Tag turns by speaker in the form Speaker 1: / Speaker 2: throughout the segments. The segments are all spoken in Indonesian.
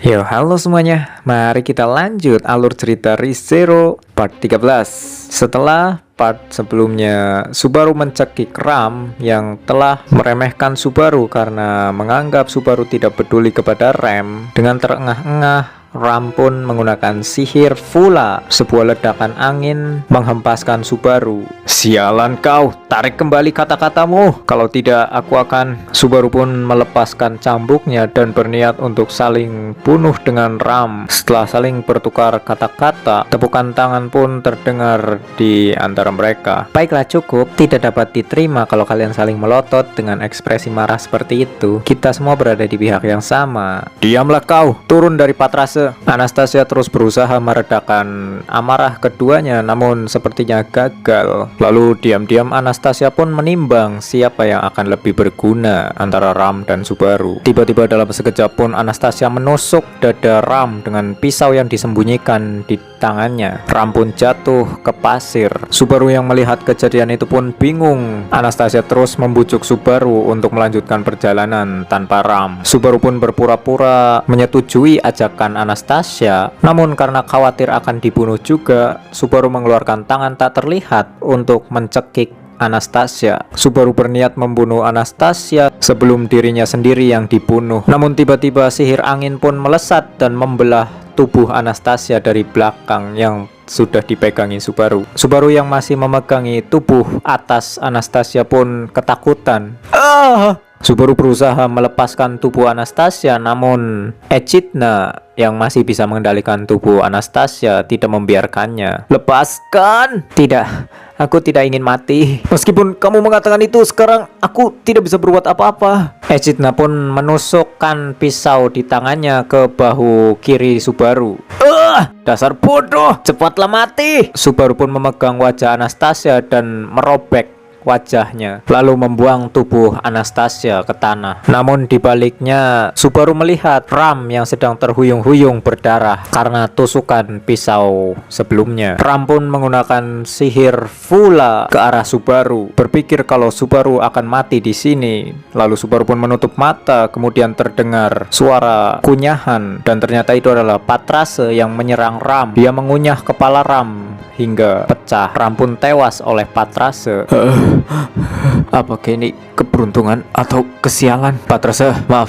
Speaker 1: Yo, halo semuanya. Mari kita lanjut alur cerita Re:Zero part 13. Setelah part sebelumnya, Subaru mencekik Ram yang telah meremehkan Subaru karena menganggap Subaru tidak peduli kepada Rem. Dengan terengah-engah, Ram pun menggunakan sihir Fula, sebuah ledakan angin menghempaskan Subaru. Sialan kau, tarik kembali kata-katamu. Kalau tidak, aku akan... Subaru pun melepaskan cambuknya dan berniat untuk saling bunuh dengan Ram. Setelah saling bertukar kata-kata, tepukan tangan pun terdengar di antara mereka. Baiklah, cukup. Tidak dapat diterima kalau kalian saling melotot dengan ekspresi marah seperti itu. Kita semua berada di pihak yang sama. Diamlah kau, turun dari patrase. Anastasia terus berusaha meredakan amarah keduanya, namun sepertinya gagal. Lalu diam-diam Anastasia pun menimbang siapa yang akan lebih berguna antara Ram dan Subaru. Tiba-tiba dalam sekejap pun Anastasia menusuk dada Ram dengan pisau yang disembunyikan di tangannya. Ram pun jatuh ke pasir. Subaru yang melihat kejadian itu pun bingung. Anastasia terus membujuk Subaru untuk melanjutkan perjalanan tanpa Ram. Subaru pun berpura-pura menyetujui ajakan Anastasia, namun karena khawatir akan dibunuh juga, Subaru mengeluarkan tangan tak terlihat untuk mencekik Anastasia. Subaru berniat membunuh Anastasia sebelum dirinya sendiri yang dibunuh. Namun tiba-tiba sihir angin pun melesat dan membelah tubuh Anastasia dari belakang yang sudah dipegangi Subaru. Subaru yang masih memegangi tubuh atas Anastasia pun ketakutan. Subaru berusaha melepaskan tubuh Anastasia, namun Echidna yang masih bisa mengendalikan tubuh Anastasia tidak membiarkannya. Lepaskan! Tidak, aku tidak ingin mati. Meskipun kamu mengatakan itu, sekarang aku tidak bisa berbuat apa-apa. Echidna pun menusukkan pisau di tangannya ke bahu kiri Subaru. Dasar bodoh, cepatlah mati! Subaru pun memegang wajah Anastasia dan merobek wajahnya, lalu membuang tubuh Anastasia ke tanah. Namun dibaliknya, Subaru melihat Ram yang sedang terhuyung-huyung berdarah karena tusukan pisau sebelumnya. Ram pun menggunakan sihir Fula ke arah Subaru, berpikir kalau Subaru akan mati di sini. Lalu Subaru pun menutup mata, kemudian terdengar suara kunyahan, dan ternyata itu adalah Patrase yang menyerang Ram. Dia mengunyah kepala Ram hingga pecah. Ram pun tewas oleh Patrase. Apakah ini keberuntungan atau kesialan? Patrase, maaf,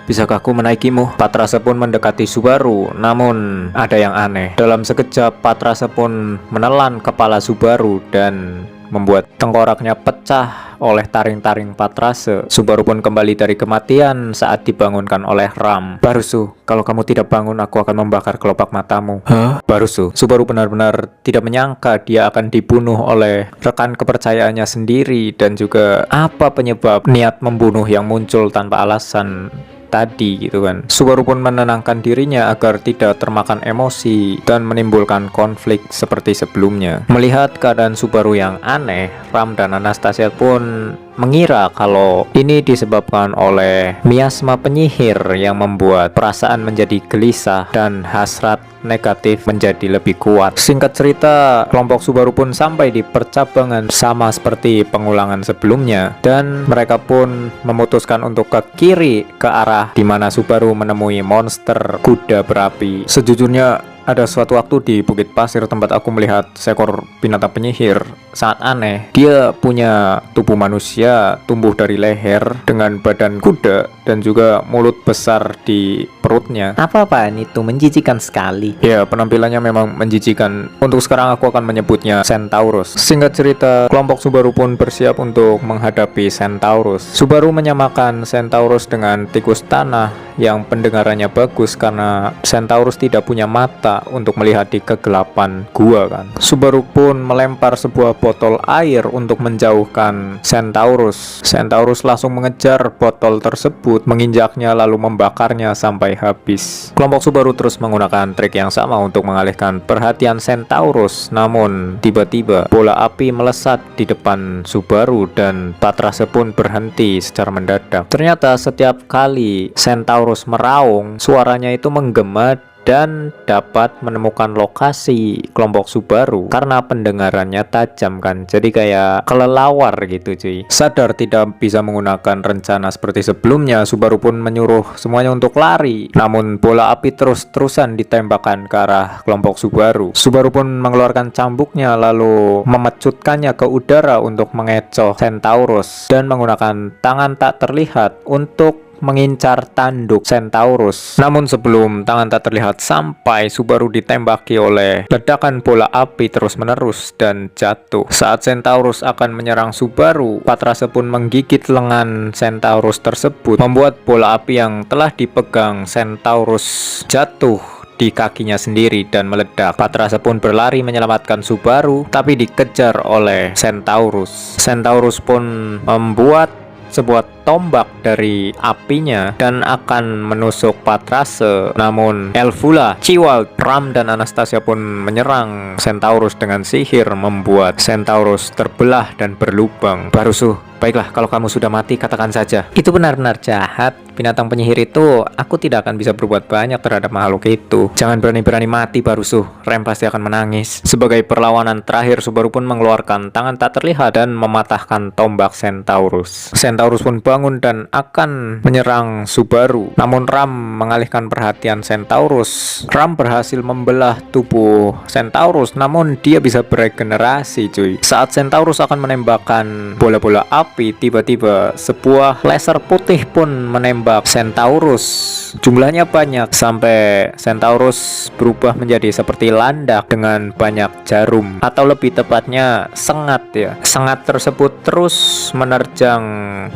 Speaker 1: bisakah aku menaikimu? Patrase pun mendekati Subaru, namun ada yang aneh. Dalam sekejap, Patrase pun menelan kepala Subaru dan membuat tengkoraknya pecah oleh taring-taring Patrase. Subaru pun kembali dari kematian saat dibangunkan oleh Ram. Barusu, kalau kamu tidak bangun, aku akan membakar kelopak matamu. Barusu, Subaru benar-benar tidak menyangka dia akan dibunuh oleh rekan kepercayaannya sendiri, dan juga apa penyebab niat membunuh yang muncul tanpa alasan tadi gitu kan. Subaru pun menenangkan dirinya agar tidak termakan emosi dan menimbulkan konflik seperti sebelumnya. Melihat keadaan Subaru yang aneh, Ram dan Anastasia pun mengira kalau ini disebabkan oleh miasma penyihir yang membuat perasaan menjadi gelisah dan hasrat negatif menjadi lebih kuat. Singkat cerita, kelompok Subaru pun sampai di percabangan sama seperti pengulangan sebelumnya, dan mereka pun memutuskan untuk ke kiri ke arah di mana Subaru menemui monster kuda berapi. Sejujurnya, ada suatu waktu di Bukit Pasir tempat aku melihat seekor binatang penyihir sangat aneh. Dia punya tubuh manusia tumbuh dari leher dengan badan kuda dan juga mulut besar di perutnya. Apa-apaan itu, menjijikan sekali. Ya, penampilannya memang menjijikan. Untuk sekarang aku akan menyebutnya Centaurus. Singkat cerita, kelompok Subaru pun bersiap untuk menghadapi Centaurus. Subaru menyamakan Centaurus dengan tikus tanah yang pendengarannya bagus karena Centaurus tidak punya mata untuk melihat di kegelapan gua kan. Subaru pun melempar sebuah botol air untuk menjauhkan Centaurus. Centaurus langsung mengejar botol tersebut, menginjaknya lalu membakarnya sampai habis. Kelompok Subaru terus menggunakan trik yang sama untuk mengalihkan perhatian Centaurus, namun tiba-tiba bola api melesat di depan Subaru dan Patrase pun berhenti secara mendadak. Ternyata setiap kali Centaurus meraung, suaranya itu menggema dan dapat menemukan lokasi kelompok Subaru karena pendengarannya tajam kan, jadi kayak kelelawar gitu cuy. Sadar tidak bisa menggunakan rencana seperti sebelumnya, Subaru pun menyuruh semuanya untuk lari, namun bola api terus-terusan ditembakkan ke arah kelompok Subaru. Subaru pun mengeluarkan cambuknya lalu memecutkannya ke udara untuk mengecoh Centaurus dan menggunakan tangan tak terlihat untuk mengincar tanduk Centaurus. Namun sebelum tangan tak terlihat sampai, Subaru ditembaki oleh ledakan bola api terus-menerus dan jatuh. Saat Centaurus akan menyerang Subaru, Patrase pun menggigit lengan Centaurus tersebut, membuat bola api yang telah dipegang Centaurus jatuh di kakinya sendiri dan meledak. Patrase pun berlari menyelamatkan Subaru, tapi dikejar oleh Centaurus. Centaurus pun membuat sebuah tombak dari apinya dan akan menusuk Patrase. Namun Elvula, Ciwald, Ram, dan Anastasia pun menyerang Centaurus dengan sihir, membuat Centaurus terbelah dan berlubang. Barusuh, baiklah, kalau kamu sudah mati, katakan saja. Itu benar-benar jahat. Binatang penyihir itu, aku tidak akan bisa berbuat banyak terhadap makhluk itu. Jangan berani-berani mati, Barusuh. Rem pasti akan menangis. Sebagai perlawanan terakhir, Subaru pun mengeluarkan tangan tak terlihat dan mematahkan tombak Centaurus. Centaurus pun bangun dan akan menyerang Subaru. Namun Ram mengalihkan perhatian Centaurus. Ram berhasil membelah tubuh Centaurus, namun dia bisa beregenerasi cuy. Saat Centaurus akan menembakkan bola-bola api, tiba-tiba sebuah laser putih pun menembak Centaurus. Jumlahnya banyak sampai Centaurus berubah menjadi seperti landak dengan banyak jarum, atau lebih tepatnya sengat ya. Sengat tersebut terus menerjang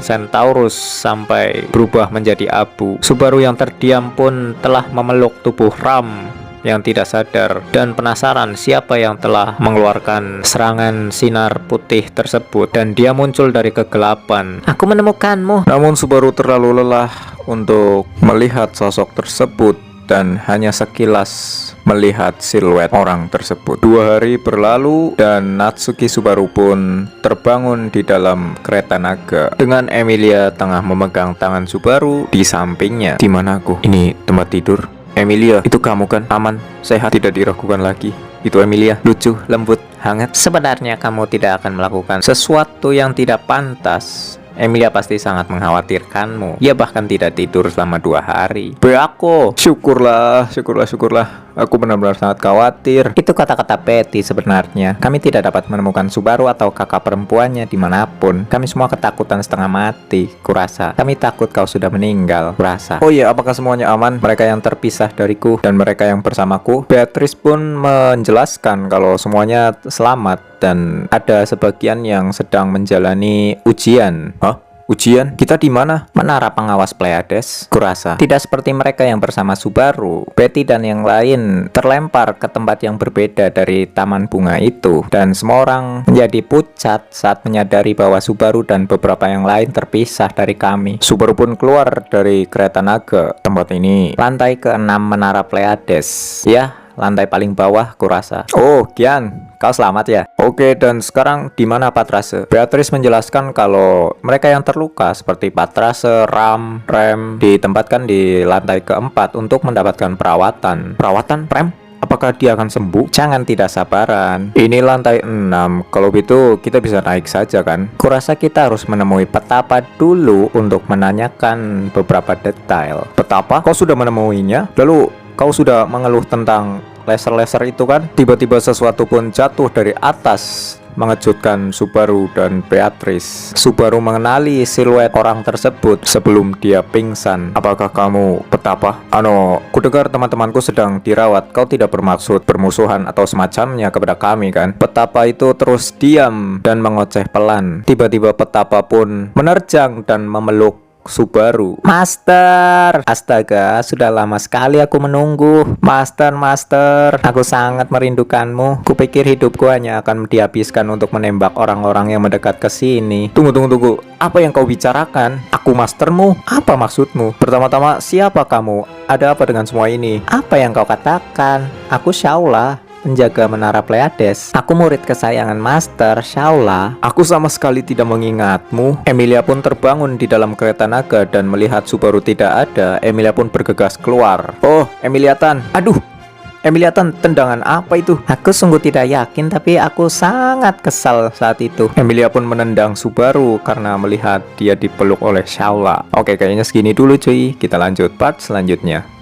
Speaker 1: Centaurus sampai berubah menjadi abu. Subaru yang terdiam pun telah memeluk tubuh Ram yang tidak sadar dan penasaran siapa yang telah mengeluarkan serangan sinar putih tersebut, dan dia muncul dari kegelapan. Aku menemukanmu. Namun Subaru terlalu lelah untuk melihat sosok tersebut dan hanya sekilas melihat siluet orang tersebut. 2 hari berlalu dan Natsuki Subaru pun terbangun di dalam kereta naga dengan Emilia tengah memegang tangan Subaru di sampingnya. Di mana aku? Ini tempat tidur. Emilia, itu kamu kan? Aman, sehat, tidak diragukan lagi. Itu Emilia, lucu, lembut, hangat. Sebenarnya kamu tidak akan melakukan sesuatu yang tidak pantas. Emilia pasti sangat mengkhawatirkanmu. Ia bahkan tidak tidur selama 2 hari. Aku, syukurlah. Aku benar-benar sangat khawatir. Itu kata-kata Betty sebenarnya. Kami tidak dapat menemukan Subaru atau kakak perempuannya dimanapun. Kami semua ketakutan setengah mati, kurasa. Kami takut kau sudah meninggal, kurasa. Oh iya, apakah semuanya aman? Mereka yang terpisah dariku dan mereka yang bersamaku. Beatrice pun menjelaskan kalau semuanya selamat dan ada sebagian yang sedang menjalani ujian. Hah? Ujian? Kita di mana? Menara pengawas Pleiades. Kurasa tidak seperti mereka yang bersama Subaru. Betty dan yang lain terlempar ke tempat yang berbeda dari taman bunga itu, dan semua orang menjadi pucat saat menyadari bahwa Subaru dan beberapa yang lain terpisah dari kami. Subaru pun keluar dari kereta naga. Tempat ini lantai ke-6 menara Pleiades. Ya, lantai paling bawah kurasa. Oh, Gian, kau selamat ya? Oke, dan sekarang di mana Patrase? Beatrice menjelaskan kalau mereka yang terluka seperti Patrase, Ram, Rem ditempatkan di lantai ke-4 untuk mendapatkan perawatan. Perawatan, Rem? Apakah dia akan sembuh? Jangan tidak sabaran. Ini lantai 6. Kalau gitu kita bisa naik saja kan? Kurasa kita harus menemui Petapa dulu untuk menanyakan beberapa detail. Petapa? Kau sudah menemuinya? Lalu kau sudah mengeluh tentang laser-laser itu kan? Tiba-tiba sesuatu pun jatuh dari atas, mengejutkan Subaru dan Beatrice. Subaru mengenali siluet orang tersebut sebelum dia pingsan. Apakah kamu Petapa? Kudengar teman-temanku sedang dirawat. Kau tidak bermaksud bermusuhan atau semacamnya kepada kami kan? Petapa itu terus diam dan mengoceh pelan. Tiba-tiba Petapa pun menerjang dan memeluk Subaru. Master, astaga, sudah lama sekali aku menunggu. Master, aku sangat merindukanmu. Kupikir hidupku hanya akan dihabiskan untuk menembak orang-orang yang mendekat ke sini. Tunggu. Apa yang kau bicarakan? Aku mastermu? Apa maksudmu? Pertama-tama, siapa kamu? Ada apa dengan semua ini? Apa yang kau katakan? Aku Shaula. penjaga menara Pleiades. Aku murid kesayangan Master Shaula. Aku sama sekali tidak mengingatmu. Emilia pun terbangun di dalam kereta naga dan melihat Subaru tidak ada. Emilia pun bergegas keluar. Oh, Emilia Tan. Aduh, Emilia Tan, tendangan apa itu? Aku sungguh tidak yakin, tapi aku sangat kesal saat itu. Emilia pun menendang Subaru karena melihat dia dipeluk oleh Shaula. Oke, kayaknya segini dulu cuy. Kita lanjut part selanjutnya.